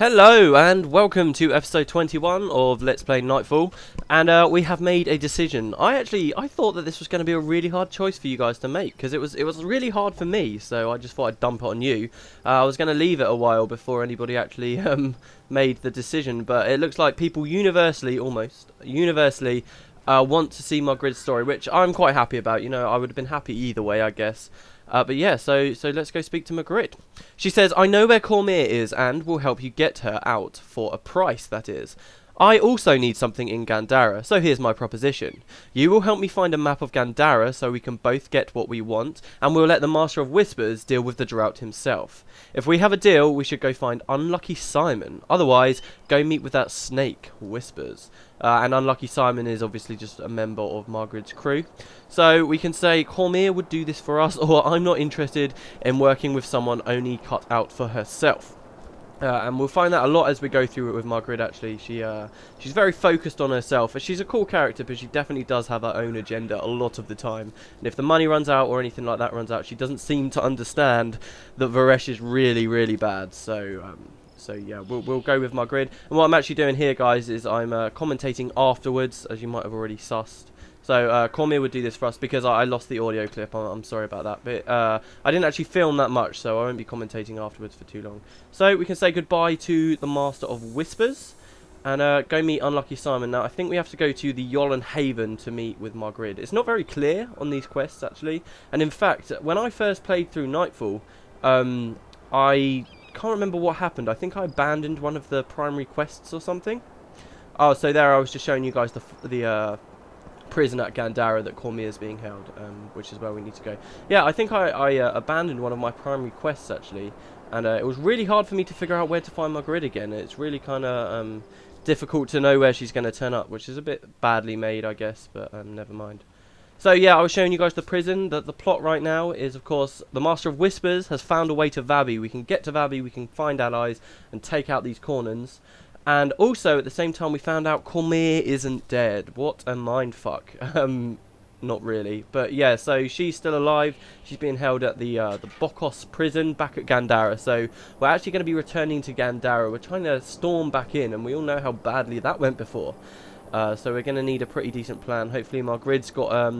Hello and welcome to episode 21 of Let's Play Nightfall, and we have made a decision. I thought that this was going to be a really hard choice for you guys to make, because it was really hard for me, so I just thought I'd dump it on you. I was going to leave it a while before anybody actually made the decision, but it looks like people universally want to see Margrid's story, which I'm quite happy about. You know, I would have been happy either way, I guess. But yeah, so let's go speak to Margrid. She says, I know where Corsair is and will help you get her out for a price, that is. I also need something in Gandara, so here's my proposition. You will help me find a map of Gandara so we can both get what we want, and we'll let the Master of Whispers deal with the drought himself. If we have a deal, we should go find Unlucky Simon. Otherwise, go meet with that snake, Whispers. And Unlucky Simon is obviously just a member of Margrid's crew. So we can say Corsair would do this for us, or I'm not interested in working with someone only cut out for herself. And we'll find that a lot as we go through it with Margrid. Actually, she's very focused on herself. She's a cool character, but she definitely does have her own agenda a lot of the time. And if the money runs out or anything like that runs out, she doesn't seem to understand that Varesh is really, really bad. So yeah, we'll go with Margrid. And what I'm actually doing here, guys, is I'm commentating afterwards, as you might have already sussed. So Corsair would do this for us because I lost the audio clip. I'm sorry about that, but I didn't actually film that much, so I won't be commentating afterwards for too long. So we can say goodbye to the Master of Whispers and go meet Unlucky Simon. Now I think we have to go to the Yolan Haven to meet with Margrid. It's not very clear on these quests actually, and in fact, when I first played through Nightfall, I can't remember what happened. I think I abandoned one of the primary quests or something. Oh, so there I was just showing you guys the prison at Gandara that Corsair is being held, which is where we need to go. Yeah, I think I abandoned one of my primary quests actually, and it was really hard for me to figure out where to find Margrid again. It's really kind of difficult to know where she's going to turn up, which is a bit badly made, I guess, but never mind. So yeah, I was showing you guys the prison. The plot right now is, of course, the Master of Whispers has found a way to Vabi. We can get to Vabi, we can find allies and take out these Kournans. And also, at the same time, we found out Corsair isn't dead. What a mindfuck. Not really. But yeah, so she's still alive. She's being held at the Bokos prison back at Gandara. So we're actually going to be returning to Gandara. We're trying to storm back in, and we all know how badly that went before. So we're going to need a pretty decent plan. Hopefully Margrid's got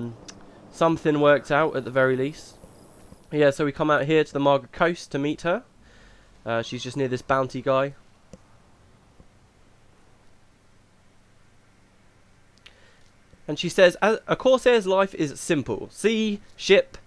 something worked out at the very least. Yeah, so we come out here to the Margrid coast to meet her. She's just near this bounty guy. And she says, a Corsair's life is simple. Sea, ship,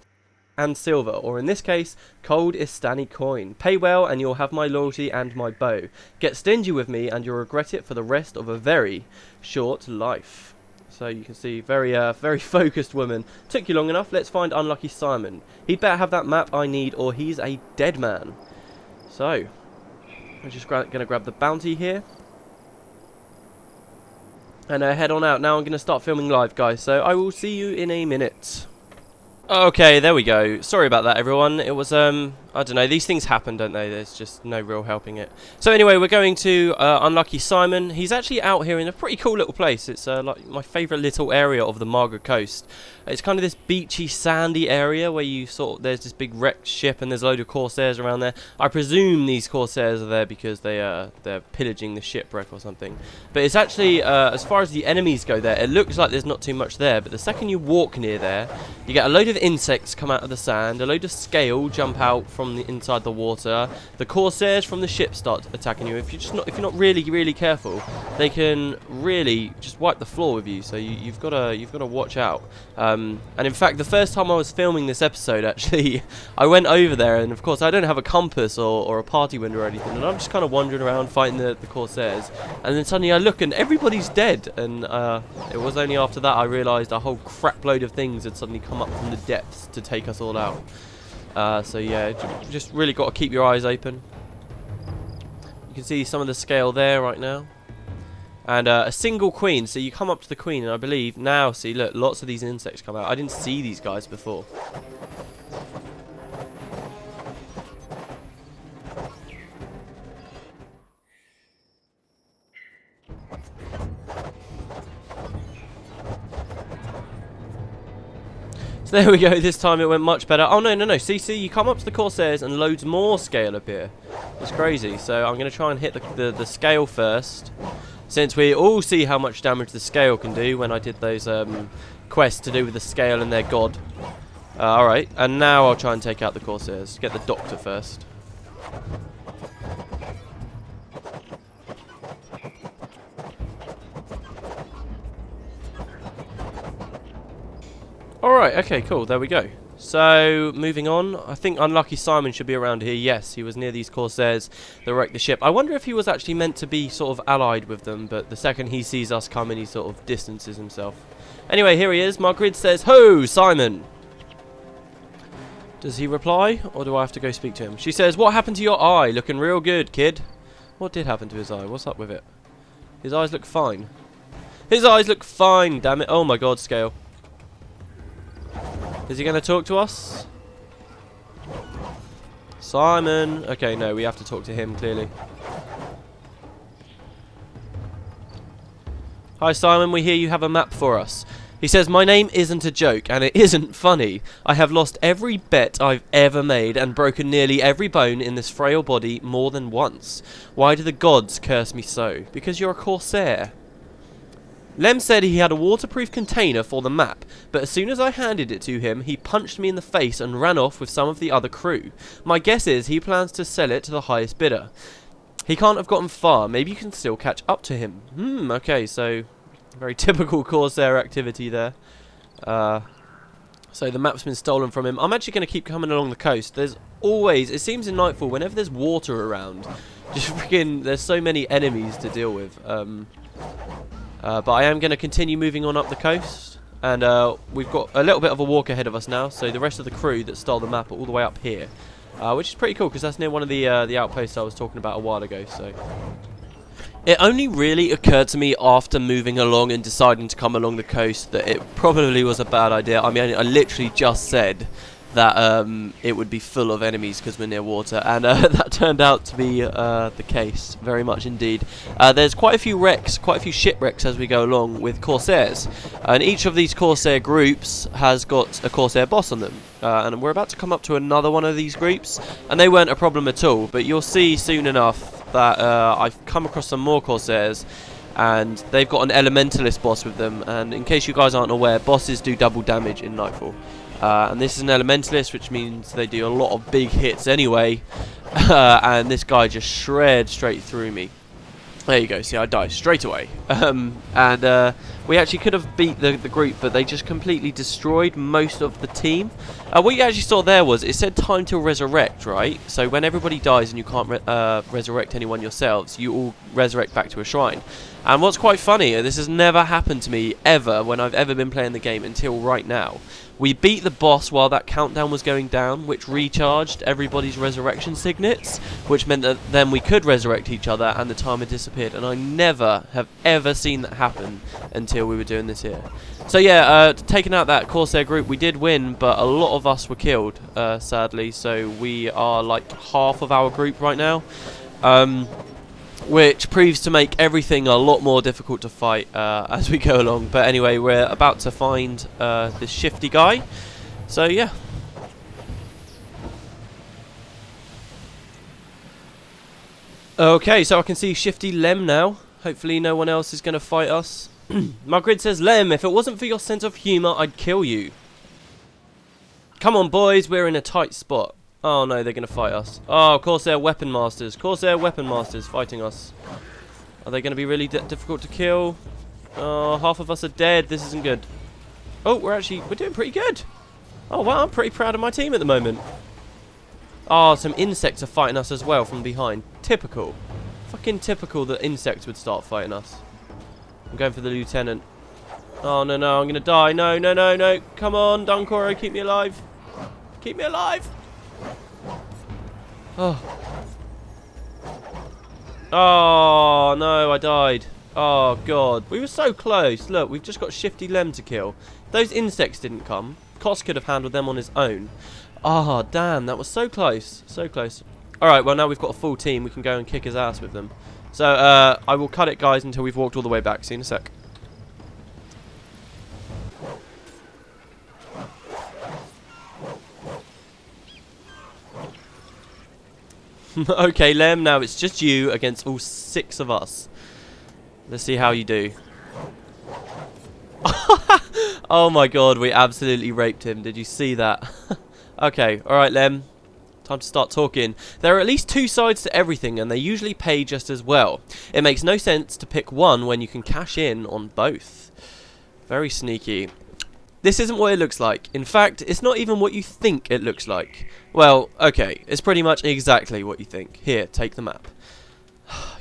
and silver. Or in this case, cold Istani coin. Pay well and you'll have my loyalty and my bow. Get stingy with me and you'll regret it for the rest of a very short life. So you can see, very focused woman. Took you long enough. Let's find Unlucky Simon. He'd better have that map I need or he's a dead man. So, I'm just going to grab the bounty here. And head on out. Now I'm going to start filming live, guys. So I will see you in a minute. Okay, there we go. Sorry about that, everyone. It was, I don't know. These things happen, don't they? There's just no real helping it. So anyway, we're going to Unlucky Simon. He's actually out here in a pretty cool little place. It's like my favourite little area of the Margrid coast. It's kind of this beachy, sandy area where you there's this big wrecked ship and there's a load of corsairs around there. I presume these corsairs are there because they're pillaging the shipwreck or something. But it's actually, as far as the enemies go there, it looks like there's not too much there. But the second you walk near there, you get a load of insects come out of the sand, a load of scale jump out from the inside the water. The corsairs from the ship start attacking you. If you're not really careful, they can really just wipe the floor with you. So you've got to watch out. And in fact, the first time I was filming this episode, actually, I went over there, and of course I don't have a compass or a party window or anything, and I'm just kind of wandering around fighting the corsairs, and then suddenly I look and everybody's dead, and it was only after that I realised a whole crap load of things had suddenly come up from the depths to take us all out. So yeah, just really got to keep your eyes open. You can see some of the scale there right now. And a single queen, so you come up to the queen, and I believe now, see, look, lots of these insects come out. I didn't see these guys before. So there we go, this time it went much better. Oh, no, see, you come up to the corsairs and loads more scale appear. It's crazy. So I'm going to try and hit the scale first, since we all see how much damage the scale can do when I did those quests to do with the scale and their god. Alright, and now I'll try and take out the corsairs. Get the doctor first. Alright, okay, cool, there we go. So, moving on, I think Unlucky Simon should be around here. Yes, he was near these corsairs that wrecked the ship. I wonder if he was actually meant to be sort of allied with them, but the second he sees us coming, he sort of distances himself. Anyway, here he is. Margrid says, "Ho, Simon!" Does he reply, or do I have to go speak to him? She says, "What happened to your eye? Looking real good, kid." What did happen to his eye? What's up with it? His eyes look fine. His eyes look fine, damn it. Oh my god, Scale. Is he going to talk to us? Simon. Okay, no, we have to talk to him, clearly. Hi, Simon. We hear you have a map for us. He says, "My name isn't a joke, and it isn't funny. I have lost every bet I've ever made and broken nearly every bone in this frail body more than once. Why do the gods curse me so? Because you're a Corsair." Lem said he had a waterproof container for the map, but as soon as I handed it to him, he punched me in the face and ran off with some of the other crew. My guess is he plans to sell it to the highest bidder. He can't have gotten far. Maybe you can still catch up to him. Okay, so very typical Corsair activity there. So the map's been stolen from him. I'm actually going to keep coming along the coast. There's always, it seems in Nightfall, whenever there's water around, just freaking, there's so many enemies to deal with. But I am going to continue moving on up the coast, and we've got a little bit of a walk ahead of us now, so the rest of the crew that stole the map are all the way up here, which is pretty cool because that's near one of the outposts I was talking about a while ago. So it only really occurred to me after moving along and deciding to come along the coast that it probably was a bad idea. I mean, I literally just said that it would be full of enemies because we're near water, and that turned out to be the case, very much indeed. There's quite a few wrecks, quite a few shipwrecks as we go along with corsairs, and each of these corsair groups has got a corsair boss on them, and we're about to come up to another one of these groups, and they weren't a problem at all, but you'll see soon enough that I've come across some more corsairs, and they've got an elementalist boss with them, and in case you guys aren't aware, bosses do double damage in Nightfall. And this is an elementalist, which means they do a lot of big hits anyway. And this guy just shred straight through me. There you go, see, I died straight away. We actually could have beat the group, but they just completely destroyed most of the team. What you actually saw there was, it said time to resurrect, right? So when everybody dies and you can't resurrect anyone yourselves, you all resurrect back to a shrine. And what's quite funny, this has never happened to me ever when I've ever been playing the game until right now. We beat the boss while that countdown was going down, which recharged everybody's resurrection signets, which meant that then we could resurrect each other and the timer disappeared. And I never have ever seen that happen until we were doing this here. So yeah, taking out that Corsair group, we did win, but a lot of us were killed, sadly. So we are like half of our group right now. Which proves to make everything a lot more difficult to fight as we go along. But anyway, we're about to find this shifty guy. So yeah. Okay, so I can see Shifty Lem now. Hopefully no one else is going to fight us. Margrid says, "Lem, if it wasn't for your sense of humour, I'd kill you." Come on, boys, we're in a tight spot. Oh no, they're going to fight us. Oh, Corsair Weapon Masters. Corsair Weapon Masters fighting us. Are they going to be really difficult to kill? Oh, half of us are dead. This isn't good. Oh, we're doing pretty good. Oh wow, I'm pretty proud of my team at the moment. Oh, some insects are fighting us as well from behind. Typical. Fucking typical that insects would start fighting us. I'm going for the lieutenant. Oh no, no, I'm going to die. No, no, no, no. Come on, Dunkoro, keep me alive. Keep me alive. Oh. Oh no, I died. Oh god, we were so close. Look, we've just got Shifty Lem to kill. Those insects didn't come. Kos could have handled them on his own. Ah, oh, damn, that was so close. So close. Alright, well now we've got a full team. We can go and kick his ass with them. So, I will cut it, guys, until we've walked all the way back. See you in a sec. Okay, Lem, now it's just you against all 6 of us. Let's see how you do. Oh my god, we absolutely raped him. Did you see that? Okay, alright, Lem. Time to start talking. There are at least 2 sides to everything, and they usually pay just as well. It makes no sense to pick one when you can cash in on both. Very sneaky. This isn't what it looks like. In fact, it's not even what you think it looks like. Well, okay, it's pretty much exactly what you think. Here, take the map.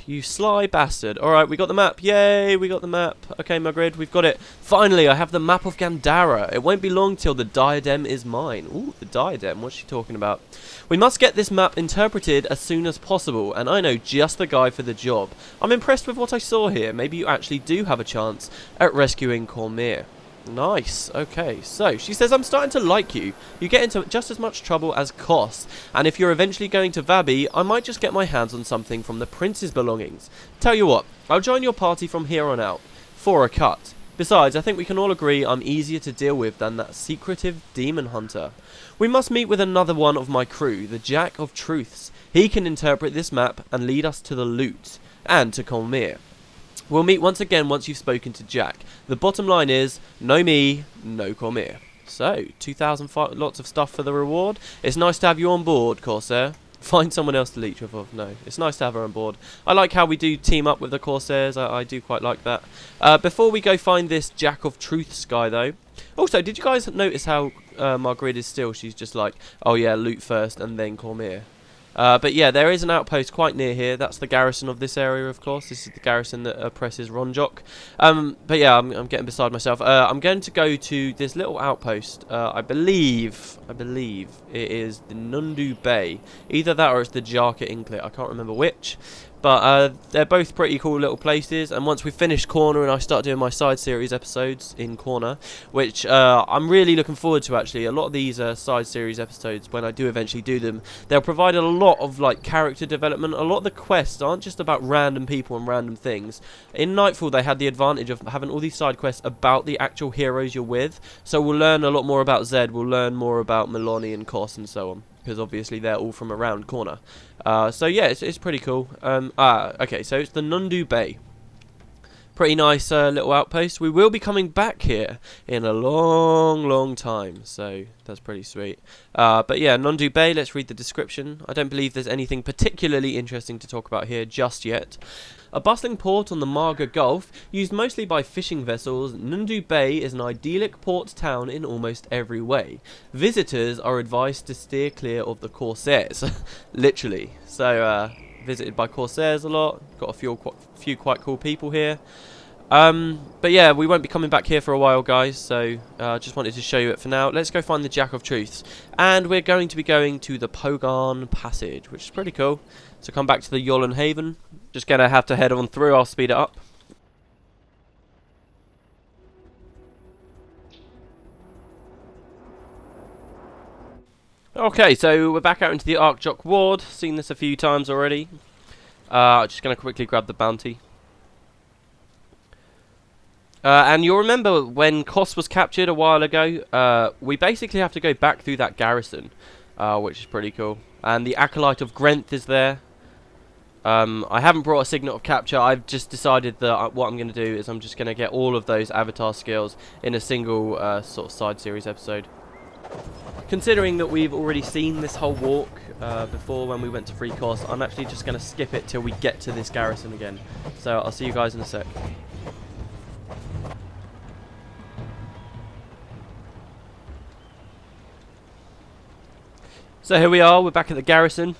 You sly bastard. Alright, we got the map. Yay, we got the map. Okay, Margrid, we've got it. Finally, I have the map of Gandara. It won't be long till the diadem is mine. Ooh, the diadem. What's she talking about? We must get this map interpreted as soon as possible, and I know just the guy for the job. I'm impressed with what I saw here. Maybe you actually do have a chance at rescuing Kournan. Nice. Okay, so she says, I'm starting to like you. You get into just as much trouble as Kos, and if you're eventually going to Vabi, I might just get my hands on something from the prince's belongings. Tell you what, I'll join your party from here on out. For a cut. Besides, I think we can all agree I'm easier to deal with than that secretive demon hunter. We must meet with another one of my crew, the Jack of Truths. He can interpret this map and lead us to the loot, and to Kournan. We'll meet once again once you've spoken to Jack. The bottom line is, no me, no Kournan. So, 2,000 lots of stuff for the reward. It's nice to have you on board, Corsair. Find someone else to leech off of. No, it's nice to have her on board. I like how we do team up with the Corsairs. I do quite like that. Before we go find this Jack of Truths guy, though. Also, did you guys notice how Margrid is still? She's just like, oh yeah, loot first and then Kournan. But yeah, there is an outpost quite near here. That's the garrison of this area, of course. This is the garrison that oppresses Ronjok. But yeah, I'm getting beside myself. I'm going to go to this little outpost. I believe it is the Nundu Bay. Either that or it's the Jarka Inklet. I can't remember which. But they're both pretty cool little places, and once we finish Kournan and I start doing my side series episodes in Kournan, which I'm really looking forward to actually. A lot of these side series episodes, when I do eventually do them, they'll provide a lot of like character development. A lot of the quests aren't just about random people and random things. In Nightfall they had the advantage of having all these side quests about the actual heroes you're with, so we'll learn a lot more about Zed, we'll learn more about Maloney and Kos and so on, because obviously they're all from around Kournan. So yeah, it's pretty cool. Okay, so it's the Nundu Bay. Pretty nice little outpost. We will be coming back here in a long time, so that's pretty sweet. But yeah, Nundu Bay, let's read the description. I don't believe there's anything particularly interesting to talk about here just yet. A bustling port on the Margrid Gulf, used mostly by fishing vessels, Nundu Bay is an idyllic port town in almost every way. Visitors are advised to steer clear of the corsairs, literally. So, visited by corsairs a lot, got a few quite cool people here. But yeah, we won't be coming back here for a while, guys, so just wanted to show you it for now. Let's go find the Jack of Truths, and we're going to be going to the Kournan passage, which is pretty cool. So come back to the Yolan Haven. Just gonna have to head on through. I'll speed it up. Okay, so we're back out into the Archjock Ward. Seen this a few times already. Just gonna quickly grab the bounty. And you'll remember when Kos was captured a while ago, we basically have to go back through that garrison, which is pretty cool. And the Acolyte of Grenth is there. I haven't brought a signet of capture. I've just decided that what I'm going to do is I'm just going to get all of those avatar skills in a single sort of side series episode. Considering that we've already seen this whole walk before when we went to Free Kos, I'm actually just going to skip it till we get to this garrison again. So I'll see you guys in a sec. So here we are, we're back at the garrison.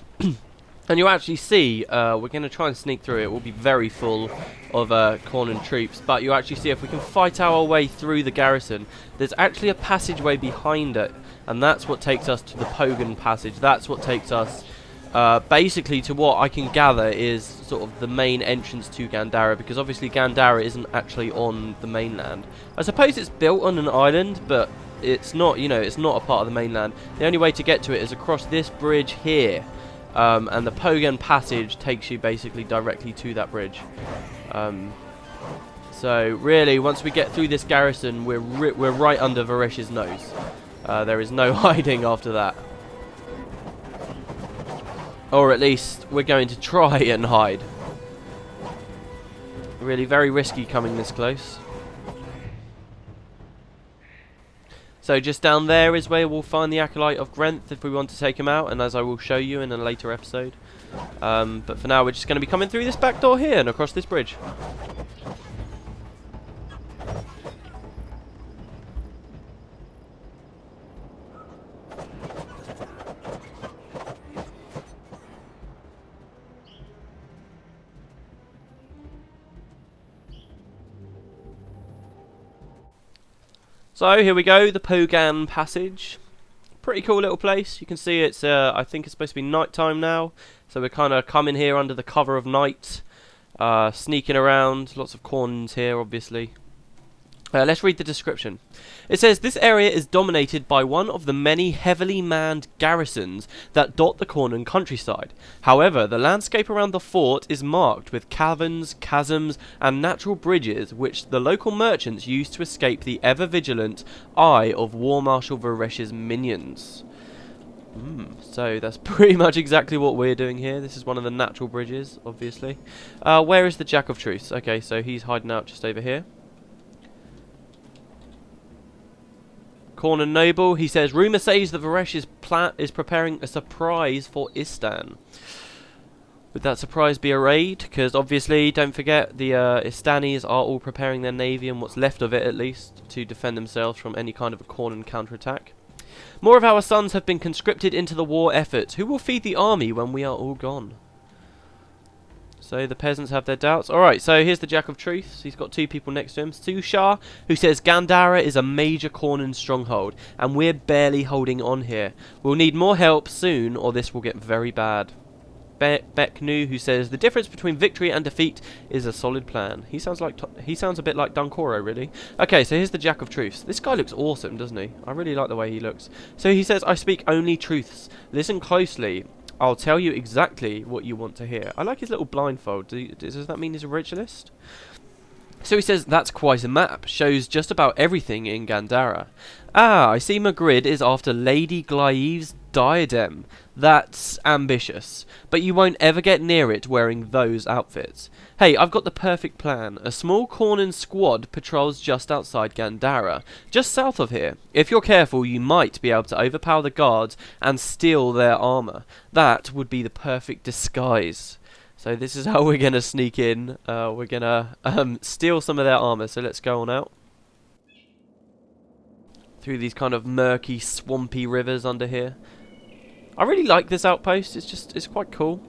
And you'll actually see, we're going to try and sneak through it. We'll be very full of Kournan troops. But you'll actually see if we can fight our way through the garrison, there's actually a passageway behind it. And that's what takes us to the Pogan passage. That's what takes us basically to what I can gather is sort of the main entrance to Gandara. Because obviously Gandara isn't actually on the mainland. I suppose it's built on an island, but it's not, you know, it's not a part of the mainland. The only way to get to it is across this bridge here. And the Pogan passage takes you basically directly to that bridge. So really, once we get through this garrison, we're right under Varesh's nose. There is no hiding after that. Or at least we're going to try and hide. Really very risky coming this close. So just down there is where we'll find the Acolyte of Grenth if we want to take him out, and as I will show you in a later episode. But for now we're just going to be coming through this back door here and across this bridge. So here we go, the Pogan Passage. Pretty cool little place. You can see it's, I think it's supposed to be night time now. So we're kind of coming here under the cover of night. Sneaking around. Lots of Kournans here, obviously. Let's read the description. It says, this area is dominated by one of the many heavily manned garrisons that dot the Kournan countryside. However, the landscape around the fort is marked with caverns, chasms, and natural bridges which the local merchants use to escape the ever-vigilant eye of War Marshal Varesh's minions. So that's pretty much exactly what we're doing here. This is one of the natural bridges, obviously. Where is the Jack of Truths? Okay, so he's hiding out just over here. Kournan Noble, he says, rumour says that Varesh is preparing a surprise for Istan. Would that surprise be a raid? Because obviously, don't forget, the Istanis are all preparing their navy, and what's left of it at least, to defend themselves from any kind of a Kournan counterattack. More of our sons have been conscripted into the war effort. Who will feed the army when we are all gone? So the peasants have their doubts. Alright, so here's the Jack of Truths. He's got two people next to him. Sushar, who says Gandara is a major Kournan stronghold, and we're barely holding on here. We'll need more help soon, or this will get very bad. Beknu, who says the difference between victory and defeat is a solid plan. He sounds a bit like Dunkoro, really. Okay, so here's the Jack of Truths. This guy looks awesome, doesn't he? I really like the way he looks. So he says, I speak only truths. Listen closely. I'll tell you exactly what you want to hear. I like his little blindfold. Does that mean he's a ritualist? So he says, that's quite a map. Shows just about everything in Gandara. Ah, I see Margrid is after Lady Glaive's diadem. That's ambitious. But you won't ever get near it wearing those outfits. Hey, I've got the perfect plan. A small Kournan squad patrols just outside Gandara, just south of here. If you're careful, you might be able to overpower the guards and steal their armour. That would be the perfect disguise. So this is how we're going to sneak in. We're going to steal some of their armour. So let's go on out. Through these kind of murky, swampy rivers under here. I really like this outpost. It's quite cool.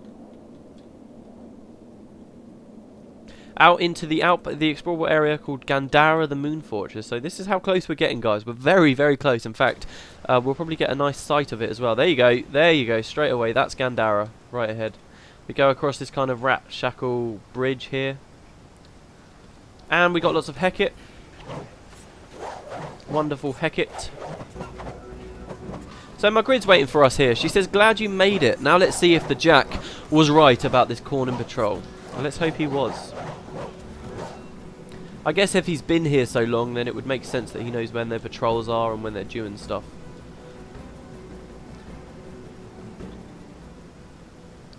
Out into the explorable area called Gandara, the Moon Fortress. So this is how close we're getting, guys. We're very, very close. In fact, we'll probably get a nice sight of it as well. There you go. There you go. Straight away. That's Gandara. Right ahead. We go across this kind of ramshackle bridge here. And we got lots of Hecate. Wonderful Hecate. So Margrid's waiting for us here. She says, glad you made it. Now let's see if the Jack was right about this Kournan patrol. Well, let's hope he was. I guess if he's been here so long, then it would make sense that he knows when their patrols are and when they're due and stuff.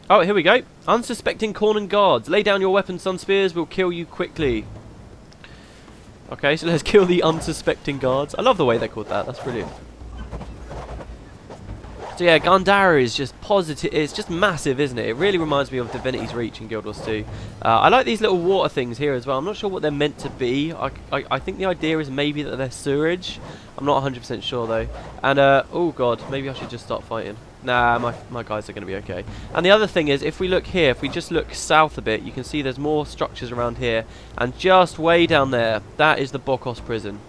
Oh, here we go. Unsuspecting Kournan guards. Lay down your weapons, sun spears. We'll kill you quickly. Okay, so let's kill the unsuspecting guards. I love the way they called that. That's brilliant. So yeah, Gandara is just positive. It's just massive, isn't it? It really reminds me of Divinity's Reach in Guild Wars 2. I like these little water things here as well. I'm not sure what they're meant to be. I think the idea is maybe that they're sewerage. I'm not 100% sure though. And oh god, maybe I should just start fighting. Nah, my guys are going to be okay. And the other thing is, if we look here, if we just look south a bit, you can see there's more structures around here. And just way down there, that is the Bokos prison.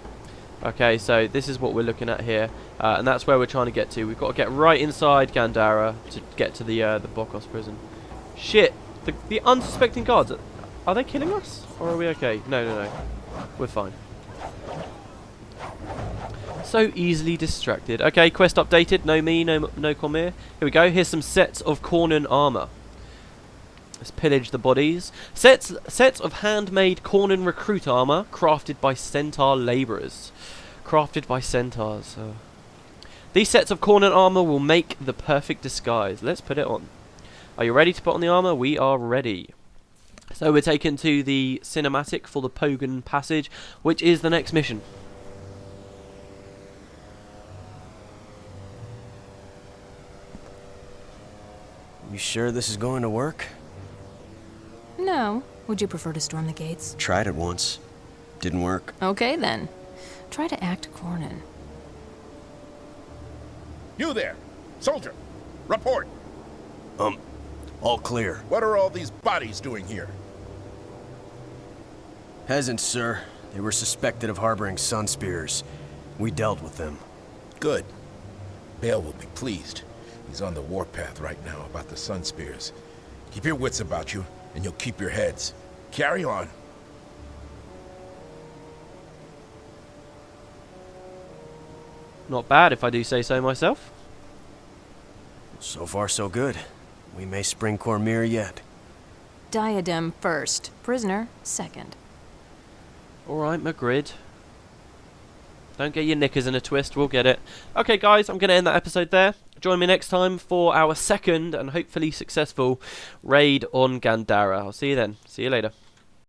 Okay, so this is what we're looking at here. And that's where we're trying to get to. We've got to get right inside Gandara to get to the Bokos prison. Shit! The unsuspecting guards, are they killing us? Or are we okay? No. We're fine. So easily distracted. Okay, quest updated. No me, no Corsair. Here we go. Here's some sets of Kournan armor. Let's pillage the bodies. Sets of handmade Kournan recruit armor crafted by centaur laborers. Crafted by centaurs. These sets of Kournan armor will make the perfect disguise. Let's put it on. Are you ready to put on the armour? We are ready. So we're taken to the cinematic for the Pogan Passage, which is the next mission. You sure this is going to work? No. Would you prefer to storm the gates? Tried it once. Didn't work. Okay, then. Try to act Kournan. You there! Soldier! Report! All clear. What are all these bodies doing here? Peasants, sir. They were suspected of harboring sun spears. We dealt with them. Good. Bale will be pleased. He's on the warpath right now about the sun spears. Keep your wits about you, and you'll keep your heads. Carry on. Not bad, if I do say so myself. So far, so good. We may spring Corsair yet. Diadem first. Prisoner second. Alright, Margrid. Don't get your knickers in a twist, we'll get it. Okay, guys, I'm going to end that episode there. Join me next time for our second and hopefully successful raid on Gandara. I'll see you then. See you later.